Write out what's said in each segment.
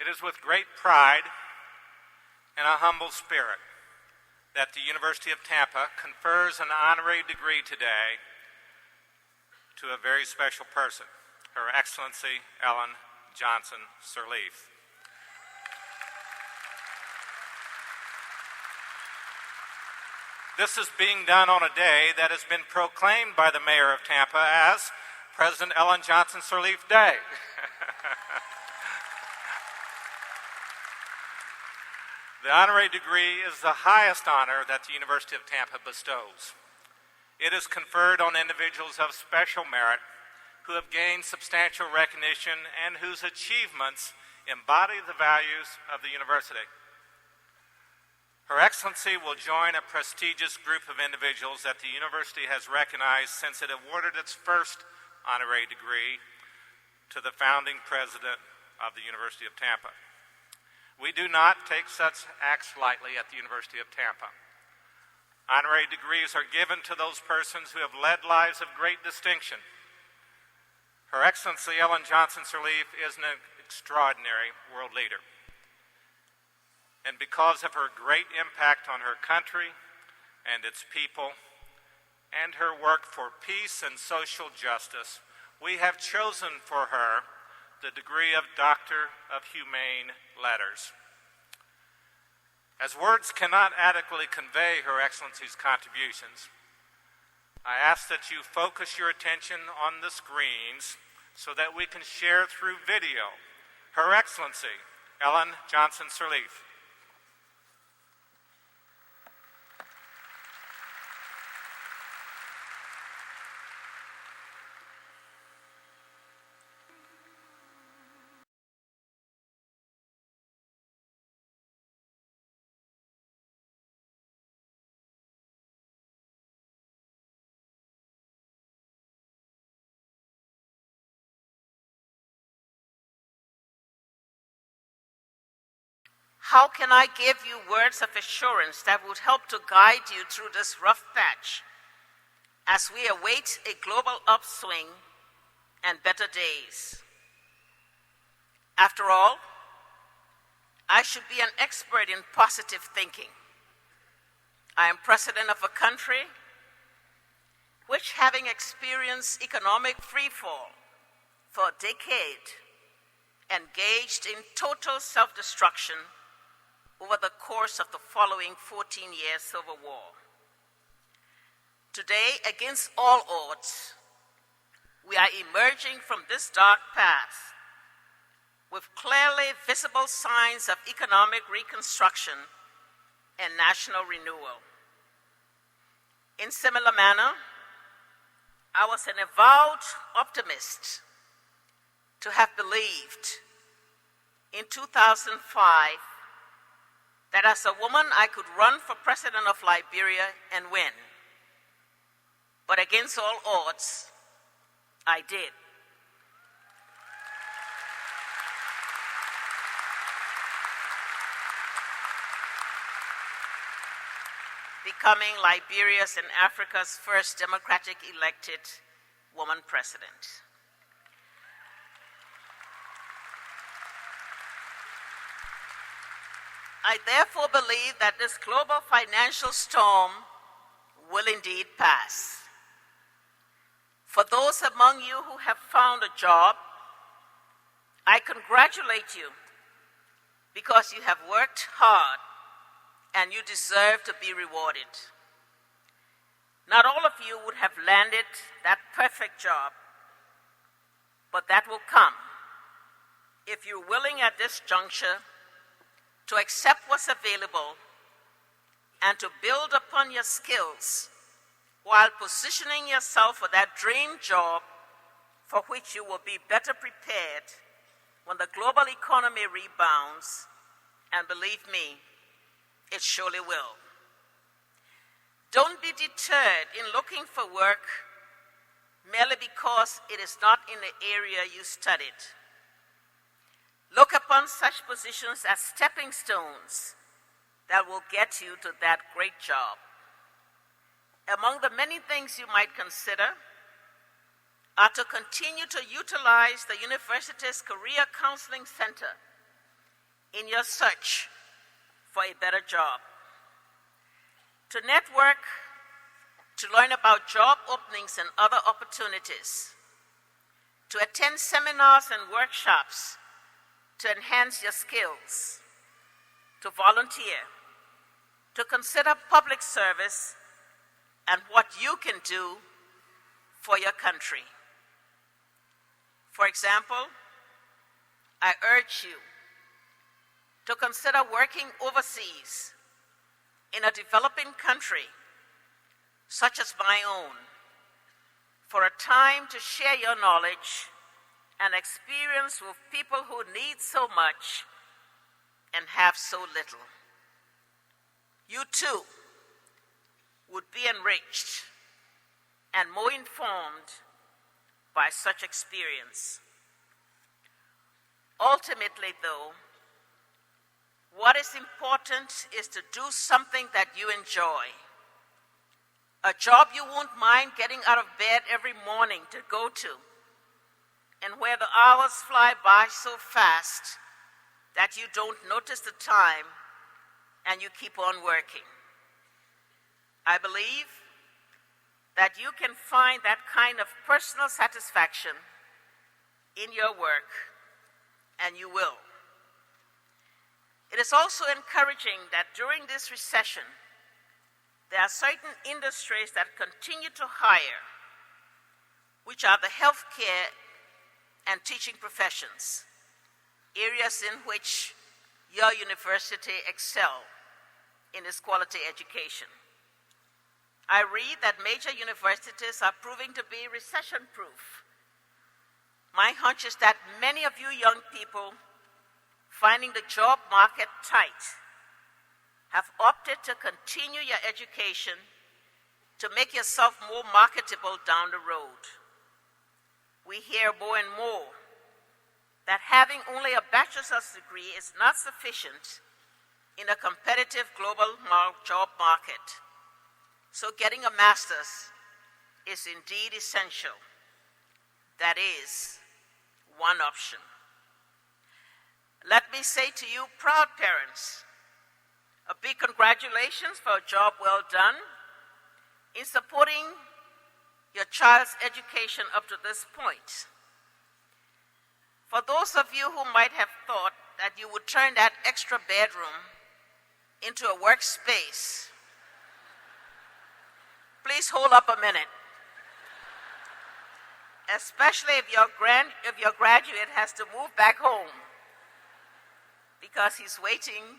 It is with great pride and a humble spirit that the University of Tampa confers an honorary degree today to a very special person, Her Excellency Ellen Johnson Sirleaf. This is being done on a day that has been proclaimed by the Mayor of Tampa as President Ellen Johnson Sirleaf Day. The honorary degree is the highest honor that the University of Tampa bestows. It is conferred on individuals of special merit who have gained substantial recognition and whose achievements embody the values of the university. Her Excellency will join a prestigious group of individuals that the university has recognized since it awarded its first honorary degree to the founding president of the University of Tampa. We do not take such acts lightly at the University of Tampa. Honorary degrees are given to those persons who have led lives of great distinction. Her Excellency Ellen Johnson Sirleaf is an extraordinary world leader. And because of her great impact on her country and its people, and her work for peace and social justice, we have chosen for her the degree of Doctor of Humane Letters. As words cannot adequately convey Her Excellency's contributions, I ask that you focus your attention on the screens so that we can share through video Her Excellency Ellen Johnson Sirleaf. How can I give you words of assurance that would help to guide you through this rough patch as we await a global upswing and better days? After all, I should be an expert in positive thinking. I am president of a country which, having experienced economic freefall for a decade, engaged in total self-destruction over the course of the following 14-year civil war. Today, against all odds, we are emerging from this dark path with clearly visible signs of economic reconstruction and national renewal. In similar manner, I was an avowed optimist to have believed in 2005 that as a woman I could run for president of Liberia and win. But against all odds, I did. Becoming Liberia's and Africa's first democratic elected woman president. I therefore believe that this global financial storm will indeed pass. For those among you who have found a job, I congratulate you because you have worked hard and you deserve to be rewarded. Not all of you would have landed that perfect job, but that will come if you're willing at this juncture to accept what's available and to build upon your skills while positioning yourself for that dream job for which you will be better prepared when the global economy rebounds, and believe me, it surely will. Don't be deterred in looking for work merely because it is not in the area you studied. Look upon such positions as stepping stones that will get you to that great job. Among the many things you might consider are to continue to utilize the university's Career Counseling Center in your search for a better job. To network, to learn about job openings and other opportunities, to attend seminars and workshops to enhance your skills, to volunteer, to consider public service and what you can do for your country. For example, I urge you to consider working overseas in a developing country such as my own for a time to share your knowledge and experience with people who need so much and have so little. You too would be enriched and more informed by such experience. Ultimately, though, what is important is to do something that you enjoy. A job you won't mind getting out of bed every morning to go to, and where the hours fly by so fast that you don't notice the time and you keep on working. I believe that you can find that kind of personal satisfaction in your work, and you will. It is also encouraging that during this recession, there are certain industries that continue to hire, which are the healthcare and teaching professions, areas in which your university excel in its quality education. I read that major universities are proving to be recession-proof. My hunch is that many of you young people finding the job market tight have opted to continue your education to make yourself more marketable down the road. We hear more and more that having only a bachelor's degree is not sufficient in a competitive global job market. So getting a master's is indeed essential. That is one option. Let me say to you, proud parents, a big congratulations for a job well done in supporting your child's education up to this point. For those of you who might have thought that you would turn that extra bedroom into a workspace, please hold up a minute. Especially if your graduate has to move back home because he's waiting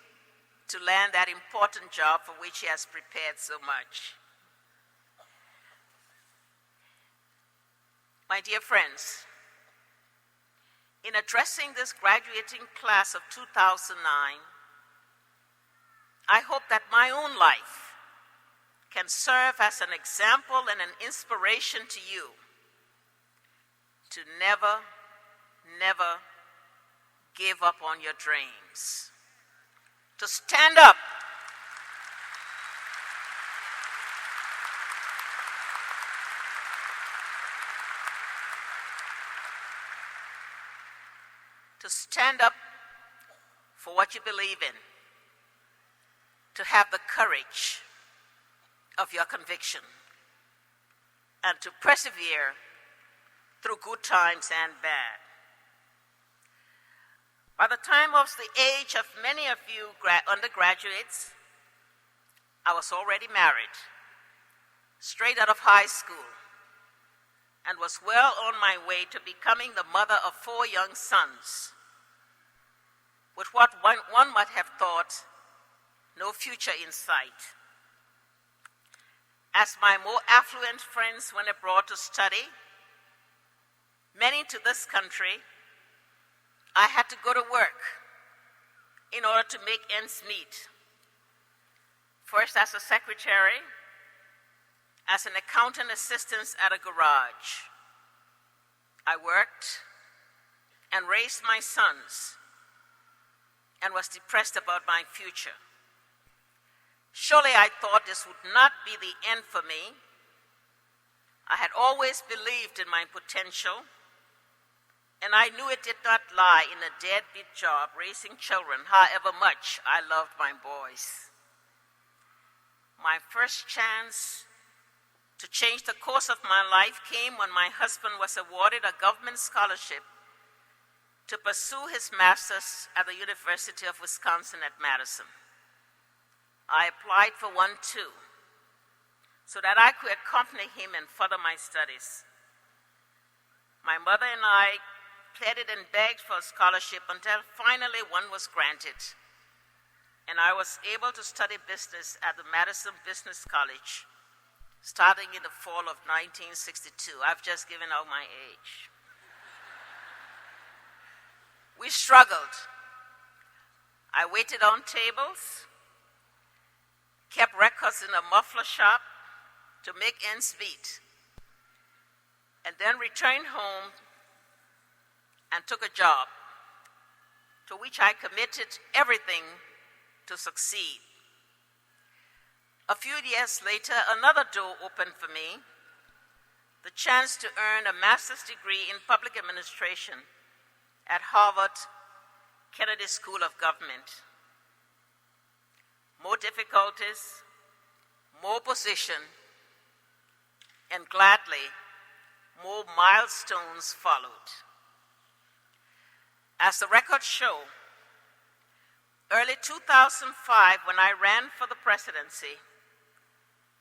to land that important job for which he has prepared so much. My dear friends, in addressing this graduating class of 2009, I hope that my own life can serve as an example and an inspiration to you to never, never give up on your dreams. To stand up. To stand up for what you believe in. To have the courage of your conviction. And to persevere through good times and bad. By the time of the age of many of you undergraduates, I was already married, straight out of high school, and was well on my way to becoming the mother of 4 young sons, with what one might have thought, no future in sight. As my more affluent friends went abroad to study, many to this country, I had to go to work in order to make ends meet. First as a secretary, as an accountant assistant at a garage. I worked and raised my sons and was depressed about my future. Surely I thought this would not be the end for me. I had always believed in my potential, And I knew it did not lie in a deadbeat job raising children, however much I loved my boys. My first chance to change the course of my life came when my husband was awarded a government scholarship to pursue his master's at the University of Wisconsin at Madison. I applied for one too, so that I could accompany him and further my studies. My mother and I pleaded and begged for a scholarship until finally one was granted, and I was able to study business at the Madison Business College, starting in the fall of 1962. I've just given out my age. We struggled. I waited on tables, kept records in a muffler shop to make ends meet, and then returned home and took a job to which I committed everything to succeed. A few years later, another door opened for me, the chance to earn a master's degree in public administration at Harvard Kennedy School of Government. More difficulties, more position, and gladly, more milestones followed. As the records show, early 2005, when I ran for the presidency,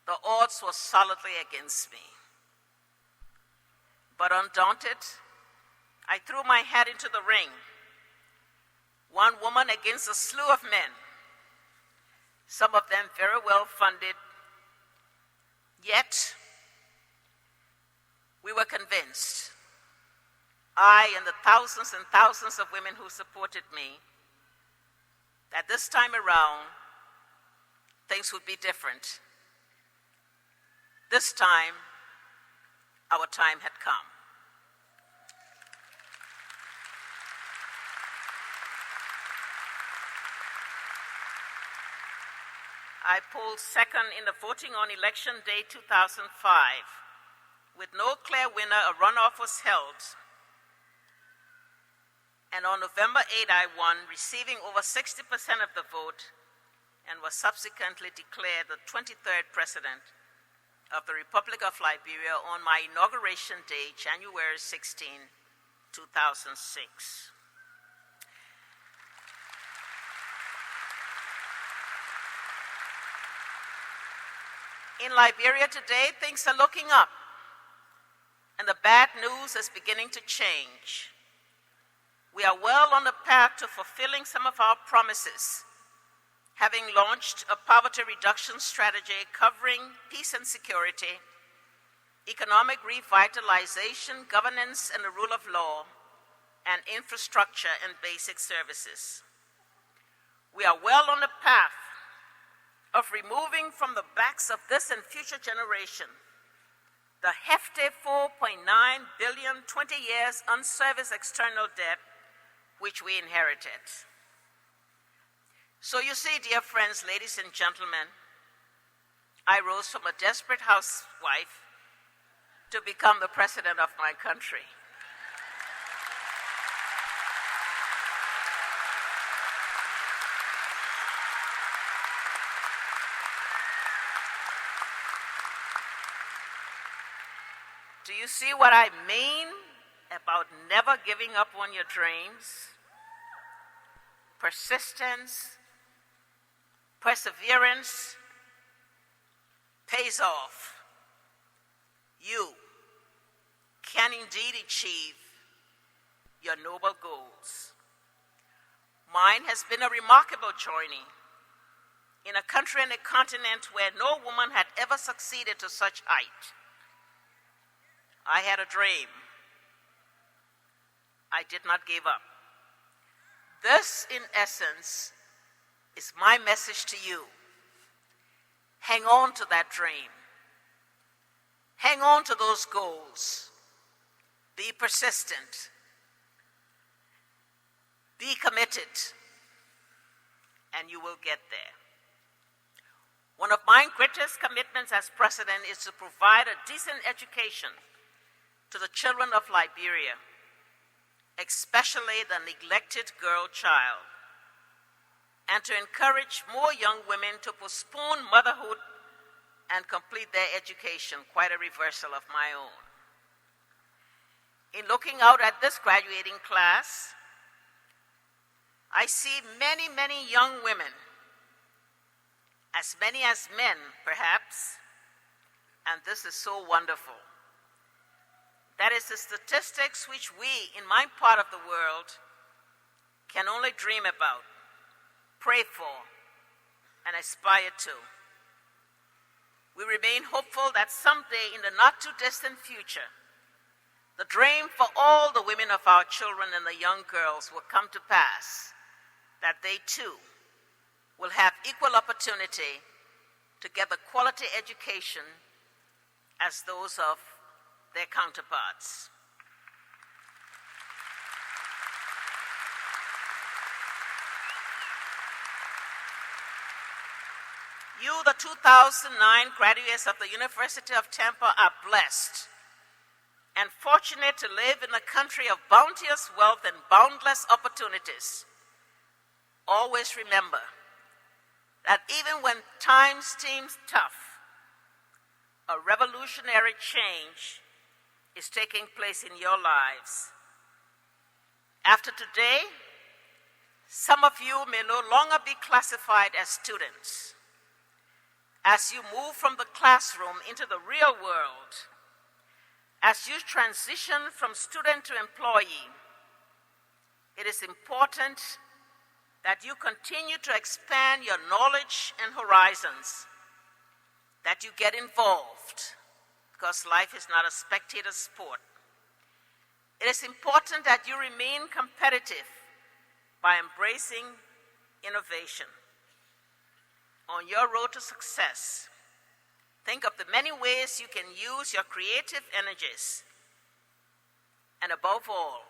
the odds were solidly against me. But undaunted, I threw my hat into the ring. One woman against a slew of men, some of them very well funded. Yet, we were convinced, I and the thousands and thousands of women who supported me, that this time around, things would be different. This time, our time had come. I polled second in the voting on election day 2005. With no clear winner, a runoff was held. And on November 8, I won, receiving over 60% of the vote, and was subsequently declared the 23rd president of the Republic of Liberia on my inauguration day, January 16, 2006. In Liberia today, things are looking up, and the bad news is beginning to change. We are well on the path to fulfilling some of our promises, having launched a poverty reduction strategy covering peace and security, economic revitalization, governance and the rule of law, and infrastructure and basic services. We are well on the path of removing from the backs of this and future generation the hefty $4.9 billion 20 years unserviced external debt which we inherited. So you see, dear friends, ladies and gentlemen, I rose from a desperate housewife to become the president of my country. Do you see what I mean about never giving up on your dreams? Persistence, perseverance pays off. You can indeed achieve your noble goals. Mine has been a remarkable journey in a country and a continent where no woman had ever succeeded to such height. I had a dream. I did not give up. This, in essence, is my message to you. Hang on to that dream. Hang on to those goals. Be persistent. Be committed, and you will get there. One of my greatest commitments as president is to provide a decent education to the children of Liberia. especially the neglected girl child, and to encourage more young women to postpone motherhood and complete their education, quite a reversal of my own. In looking out at this graduating class, I see many, many young women, as many as men, perhaps, and this is so wonderful. That is the statistics which we, in my part of the world, can only dream about, pray for, and aspire to. We remain hopeful that someday in the not-too-distant future, the dream for all the women of our children and the young girls will come to pass, that they too will have equal opportunity to get the quality education as those of their counterparts. You, the 2009 graduates of the University of Tampa, are blessed and fortunate to live in a country of bounteous wealth and boundless opportunities. Always remember that even when times seem tough, a revolutionary change is taking place in your lives. After today, some of you may no longer be classified as students. As you move from the classroom into the real world, as you transition from student to employee, it is important that you continue to expand your knowledge and horizons, that you get involved, because life is not a spectator sport. It is important that you remain competitive by embracing innovation. On your road to success, think of the many ways you can use your creative energies. And above all,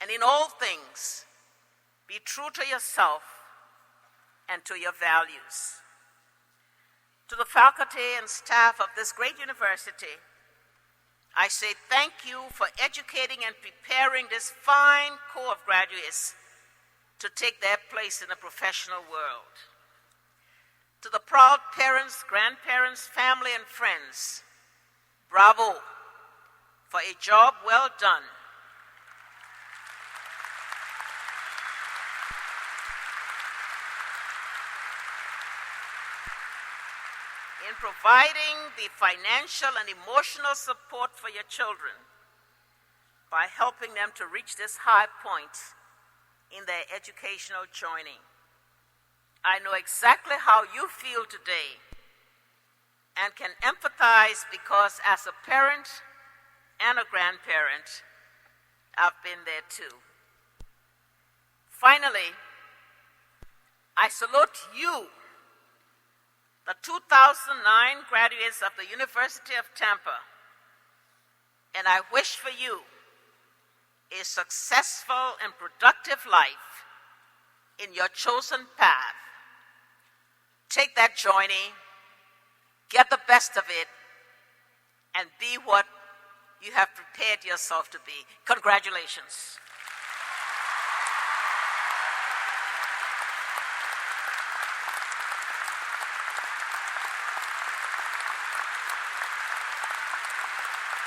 and in all things, be true to yourself and to your values. To the faculty and staff of this great university, I say thank you for educating and preparing this fine corps of graduates to take their place in the professional world. To the proud parents, grandparents, family, and friends, bravo for a job well done. In providing the financial and emotional support for your children by helping them to reach this high point in their educational journey. I know exactly how you feel today and can empathize because as a parent and a grandparent, I've been there too. Finally, I salute you, the 2009 graduates of the University of Tampa, and I wish for you a successful and productive life in your chosen path. Take that journey, get the best of it, and be what you have prepared yourself to be. Congratulations.